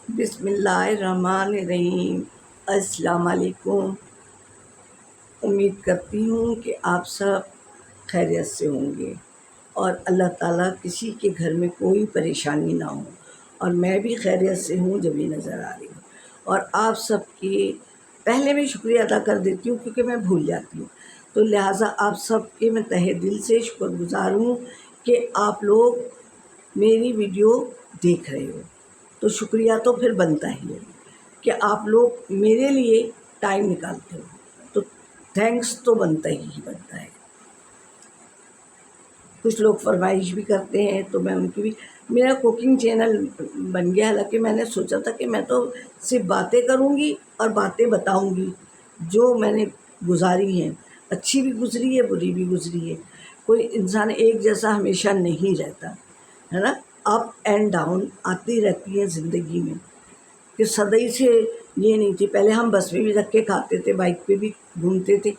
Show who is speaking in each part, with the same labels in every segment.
Speaker 1: بسم اللہ الرحمن الرحیم۔ السلام علیکم۔ امید کرتی ہوں کہ آپ سب خیریت سے ہوں گے اور اللہ تعالیٰ کسی کے گھر میں کوئی پریشانی نہ ہو، اور میں بھی خیریت سے ہوں جب یہ نظر آ رہی ہوں۔ اور آپ سب کے پہلے میں شکریہ ادا کر دیتی ہوں کیونکہ میں بھول جاتی ہوں، تو لہٰذا آپ سب کے میں تہہ دل سے شکر گزار ہوں کہ آپ لوگ میری ویڈیو دیکھ رہے ہو۔ تو شکریہ تو پھر بنتا ہی ہے کہ آپ لوگ میرے لیے ٹائم نکالتے ہو، تو تھینکس تو بنتا ہی بنتا ہے۔ کچھ لوگ فرمائش بھی کرتے ہیں تو میں ان کی بھی، میرا کوکنگ چینل بن گیا، حالانکہ میں نے سوچا تھا کہ میں تو صرف باتیں کروں گی اور باتیں بتاؤں گی جو میں نے گزاری ہیں، اچھی بھی گزری ہے بری بھی گزری ہے۔ کوئی انسان ایک جیسا ہمیشہ نہیں رہتا ہے نا، اپ اینڈ ڈاؤن آتی رہتی ہیں زندگی میں، کہ سدائی سے یہ نہیں تھی۔ پہلے ہم بس میں بھی رکھ کے کھاتے تھے، بائک پہ بھی گھومتے تھے،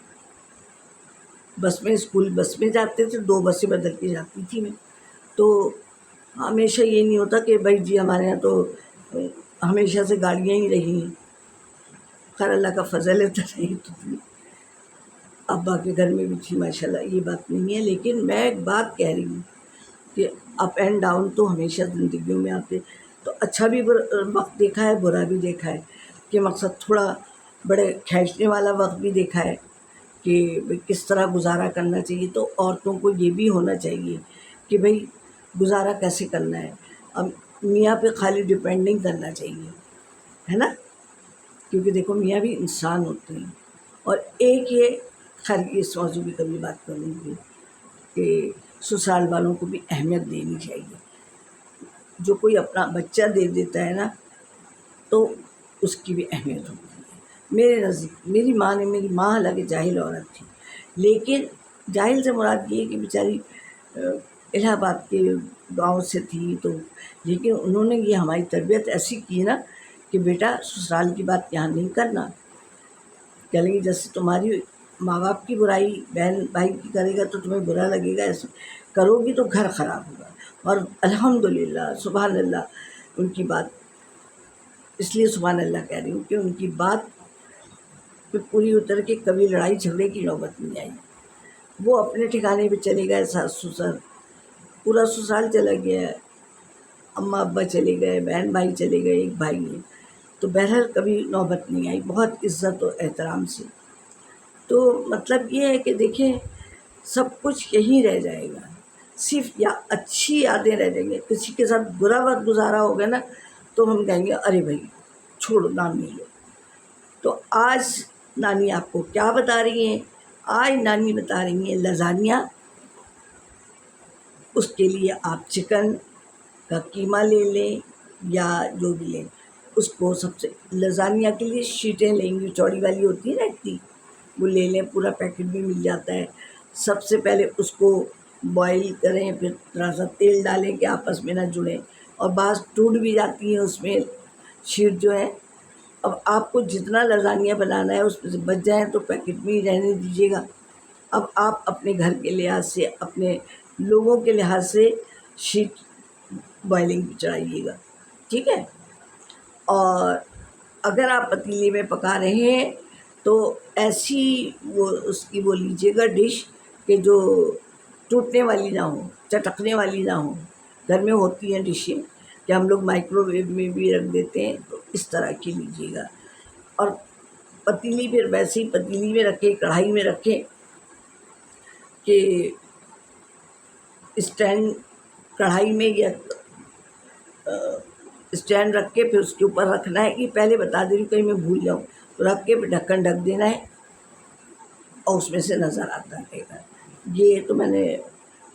Speaker 1: بس میں اسکول بس میں جاتے تھے، 2 بسیں بدل کے جاتی تھی میں، تو ہمیشہ یہ نہیں ہوتا کہ بھائی جی ہمارے یہاں تو ہمیشہ سے گاڑیاں ہی رہی ہیں۔ خیر اللہ کا فضل ہے تو نہیں تو تھی، ابا کے گھر میں بھی تھی ماشاءاللہ، یہ بات نہیں ہے، لیکن میں ایک بات کہہ رہی ہوں کہ اپ اینڈ ڈاؤن تو ہمیشہ زندگیوں میں آتے، تو اچھا بھی وقت دیکھا ہے، برا بھی دیکھا ہے، کہ مقصد تھوڑا بڑے کھینچنے والا وقت بھی دیکھا ہے کہ کس طرح گزارا کرنا چاہیے۔ تو عورتوں کو یہ بھی ہونا چاہیے کہ بھئی گزارا کیسے کرنا ہے، اب میاں پہ خالی ڈپینڈ نہیں کرنا چاہیے، ہے نا، کیونکہ دیکھو میاں بھی انسان ہوتے ہیں۔ اور ایک یہ، خیر اس موضوع کی کبھی بات کروں گی کہ سسرال والوں کو بھی اہمیت دینی چاہیے۔ جو کوئی اپنا بچہ دے دیتا ہے نا تو اس کی بھی اہمیت ہوتی ہے۔ میرے نزدیک میری ماں حالانکہ جاہل عورت تھی، لیکن جاہل سے مراد یہ ہے کہ بیچاری الہ آباد کے گاؤں سے تھی، تو لیکن انہوں نے یہ ہماری تربیت ایسی کی نا کہ بیٹا سسرال کی بات یہاں نہیں کرنا، کہہ لیں گے جیسے تمہاری ماں باپ کی برائی بہن بھائی کی کرے گا تو تمہیں برا لگے گا، ایسے کرو گی تو گھر خراب ہوگا۔ اور الحمدللہ سبحان اللہ، ان کی بات اس لیے سبحان اللہ کہہ رہی ہوں کہ ان کی بات پہ پوری اتر کے کبھی لڑائی جھگڑے کی نوبت نہیں آئی۔ وہ اپنے ٹھکانے پہ چلے گئے، ساس سسر پورا سسرال چلا گیا ہے، اماں ابا چلے گئے، بہن بھائی چلے گئے، ایک بھائی ہے، تو بہرحال کبھی نوبت نہیں آئی، بہت عزت و احترام سے۔ تو مطلب یہ ہے کہ دیکھیں سب کچھ یہیں رہ جائے گا، صرف یا اچھی یادیں رہ جائیں گے۔ کسی کے ساتھ برا وقت گزارا ہوگا نا تو ہم کہیں گے ارے بھائی چھوڑو نانی لو۔ تو آج نانی آپ کو کیا بتا رہی ہیں؟ آج نانی بتا رہی ہیں لازانیہ۔ اس کے لیے آپ چکن کا قیمہ لے لیں یا جو بھی لیں، اس کو سب سے لازانیہ کے لیے شیٹیں لیں گی، چوڑی والی ہوتی ہے نا اتنی، وہ لے لیں، پورا پیکٹ بھی مل جاتا ہے۔ سب سے پہلے اس کو بوائل کریں، پھر تھوڑا سا تیل ڈالیں کہ آپس میں نہ جڑیں، اور بعض ٹوٹ بھی جاتی ہیں اس میں شیٹ جو ہے۔ اب آپ کو جتنا لازانیہ بنانا ہے اس میں سے بچ جائیں تو پیکٹ میں ہی رہنے دیجیے گا۔ اب آپ اپنے گھر کے لحاظ سے، اپنے لوگوں کے لحاظ سے شیٹ بوائلنگ پہ چڑھائیے گا، ٹھیک ہے۔ اور اگر آپ پتیلے میں پکا رہے ہیں تو ایسی وہ اس کی وہ لیجیے گا ڈش کہ جو ٹوٹنے والی نہ ہو، چٹکنے والی نہ ہو۔ گھر میں ہوتی ہیں ڈشیں کہ ہم لوگ مائکرو ویو میں بھی رکھ دیتے ہیں، تو اس طرح کی لیجیے گا۔ اور پتیلی پھر ویسے ہی پتیلی میں رکھیں، کڑھائی میں رکھیں کہ اسٹینڈ کڑھائی میں یا اسٹینڈ رکھ کے پھر اس کے اوپر رکھنا ہے، کہ پہلے بتا دے رہی ہوں کہیں میں بھول جاؤں، تو رکھ کے پھر ڈھکن ڈھک دینا ہے اور اس میں سے نظر آتا رہے گا۔ یہ تو میں نے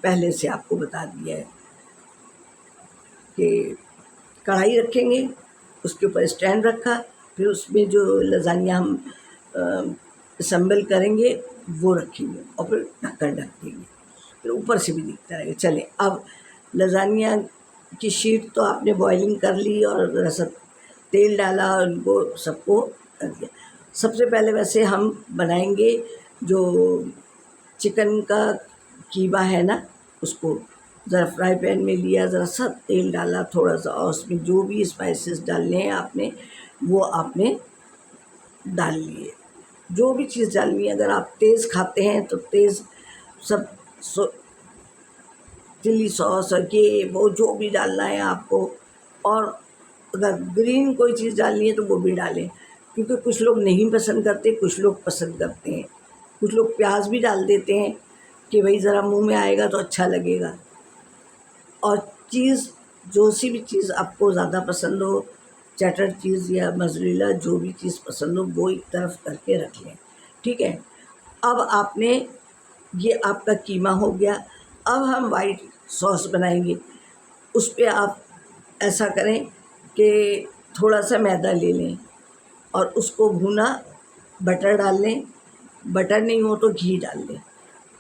Speaker 1: پہلے سے آپ کو بتا دیا ہے کہ کڑھائی رکھیں گے، اس کے اوپر اسٹینڈ رکھا، پھر اس میں جو لازانیہ ہم اسمبل کریں گے وہ رکھیں گے، اور پھر ڈھکن ڈھک دیں گے، پھر اوپر سے بھی دکھتا رہے گا۔ چلیں اب لازانیہ کی شیٹ تو آپ نے بوائلنگ کر لی اور ذرا سا تیل ڈالا اور ان کو سب کو کر دیا۔ سب سے پہلے ویسے ہم بنائیں گے جو چکن کا قیمہ ہے نا، اس کو ذرا فرائی پین میں لیا، ذرا سا تیل ڈالا تھوڑا سا، اور اس میں جو بھی اسپائسیز ڈالنے ہیں آپ نے وہ آپ نے ڈال لیے، جو بھی چیز ڈالنی ہے۔ اگر آپ تیز کھاتے ہیں تو تیز سب چلی سوس اور یہ وہ جو بھی ڈالنا ہے آپ کو، اور اگر گرین کوئی چیز ڈالنی ہے تو وہ بھی ڈالیں، کیونکہ کچھ لوگ نہیں پسند کرتے، کچھ لوگ پسند کرتے ہیں، کچھ لوگ پیاز بھی ڈال دیتے ہیں کہ بھئی ذرا منہ میں آئے گا تو اچھا لگے گا۔ اور چیز جو سی بھی چیز آپ کو زیادہ پسند ہو، چیٹر چیز یا موزریلا، جو بھی چیز پسند ہو وہ ایک طرف کر کے رکھ لیں، ٹھیک ہے۔ اب آپ نے یہ آپ کا قیمہ ہو گیا، اب ہم وائٹ سوس بنائیں گے۔ اس پہ آپ ایسا کریں کہ تھوڑا سا میدا لے لیں اور اس کو بھونا، بٹر ڈال لیں، بٹر نہیں ہو تو گھی ڈال لیں،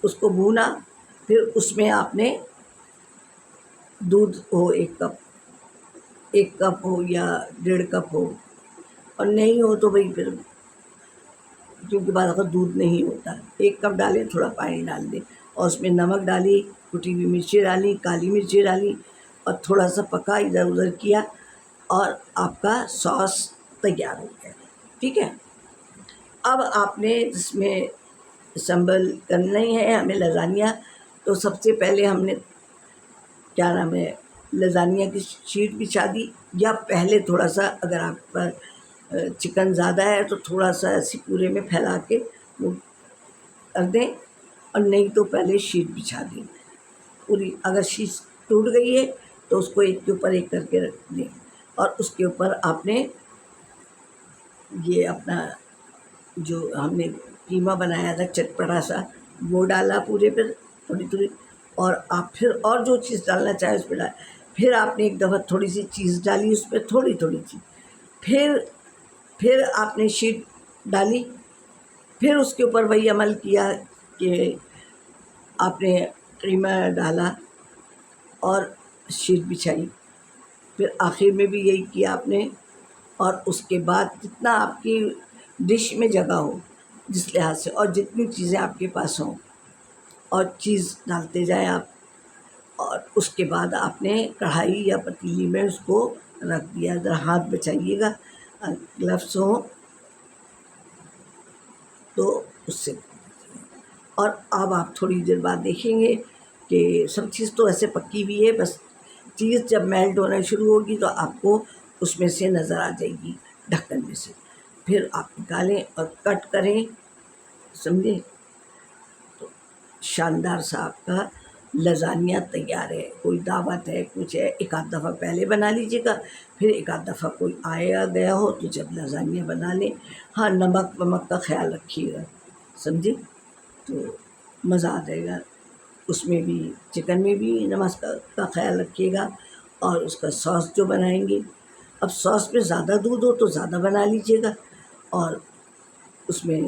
Speaker 1: اس کو بھونا، پھر اس میں آپ نے دودھ ہو 1 کپ ہو یا 1.5 کپ ہو، اور نہیں ہو تو بھئی پھر، کیونکہ بعض اوقات دودھ نہیں ہوتا، 1 کپ ڈالیں، تھوڑا پانی ڈال دیں، اور اس میں نمک ڈالی، کٹی ہوئی مرچی ڈالی، کالی مرچی ڈالی، اور تھوڑا سا پکا، ادھر ادھر کیا، اور آپ کا سوس تیار ہو گیا، ٹھیک ہے۔ اب آپ نے اس میں اسمبل کرنا ہی ہے ہمیں لازانیہ، تو سب سے پہلے ہم نے کیا نام ہے، لازانیہ کی شیٹ بچھا دی، یا پہلے تھوڑا سا اگر آپ پر چکن زیادہ ہے تو تھوڑا سا ایسے پورے میں پھیلا کے وہ کر دیں، اور نہیں تو پہلے شیٹ بچھا دیں پوری۔ اگر شیٹ ٹوٹ گئی ہے تو اس کو ایک کے اوپر ایک کر کے رکھ دیں، اور اس کے اوپر آپ نے یہ اپنا جو ہم نے قیمہ بنایا تھا چٹپٹا سا وہ ڈالا پورے پر تھوڑی تھوڑی، اور آپ پھر اور جو چیز ڈالنا چاہیں اس پہ ڈال، پھر آپ نے ایک دفعہ تھوڑی سی چیز ڈالی اس پہ، تھوڑی تھوڑی سی، پھر آپ نے شیٹ ڈالی، پھر اس کے اوپر وہی عمل کیا کہ آپ نے قیمہ ڈالا اور شیٹ بچھائی، پھر آخر میں بھی یہی کیا آپ نے، اور اس کے بعد جتنا آپ کی ڈش میں جگہ ہو جس لحاظ سے، اور جتنی چیزیں آپ کے پاس ہوں، اور چیز ڈالتے جائیں آپ، اور اس کے بعد آپ نے کڑھائی یا پتیلی میں اس کو رکھ دیا، ذرا ہاتھ بچائیے گا، گلفس ہوں تو اس سے۔ اور اب آپ تھوڑی دیر بعد دیکھیں گے کہ سب چیز تو ایسے پکی ہوئی ہے، بس چیز جب میلٹ ہونا شروع ہوگی تو آپ کو اس میں سے نظر آ جائے گی، ڈھکن میں سے، پھر آپ نکالیں اور کٹ کریں، سمجھے؟ تو شاندار سا آپ کا لازانیہ تیار ہے۔ کوئی دعوت ہے، کچھ ہے، ایک آدھ دفعہ پہلے بنا لیجیے گا، پھر ایک آدھ دفعہ کوئی آیا گیا ہو تو جب لازانیہ بنا لیں۔ ہاں، نمک ومک کا خیال رکھیے گا، سمجھے؟ تو مزہ آ جائے گا، اس میں بھی چکن میں بھی نمک کا خیال رکھیے گا، اور اس کا سوس جو بنائیں گے، اب سوس میں زیادہ دودھ ہو تو زیادہ بنا لیجیے گا، اور اس میں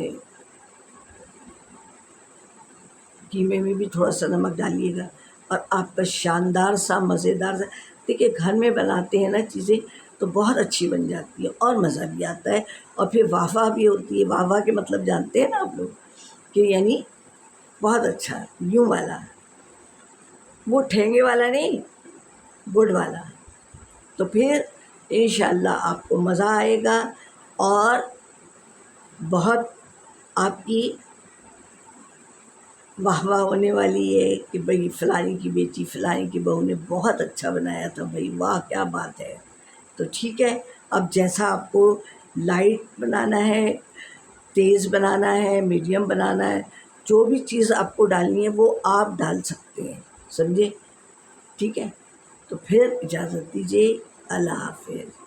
Speaker 1: قیمے میں بھی تھوڑا سا نمک ڈالیے گا، اور آپ کا شاندار سا مزیدار سا، دیکھیے گھر میں بناتے ہیں نا چیزیں تو بہت اچھی بن جاتی ہے اور مزہ بھی آتا ہے، اور پھر واہ واہ بھی ہوتی ہے۔ واہ واہ کے مطلب جانتے ہیں نا آپ لوگ، کہ یعنی بہت اچھا، یوں والا، وہ ٹھینگے والا نہیں، گڈ والا۔ تو پھر انشاءاللہ آپ کو مزہ آئے گا، اور بہت آپ کی واہ واہ ہونے والی ہے کہ بھئی فلانی کی بیٹی، فلانی کی بہو نے بہت اچھا بنایا تھا، بھئی واہ کیا بات ہے۔ تو ٹھیک ہے، اب جیسا آپ کو لائٹ بنانا ہے، تیز بنانا ہے، میڈیم بنانا ہے، جو بھی چیز آپ کو ڈالنی ہے وہ آپ ڈال سکتے ہیں، سمجھے؟ ٹھیک ہے، تو پھر اجازت دیجیے، اللہ حافظ۔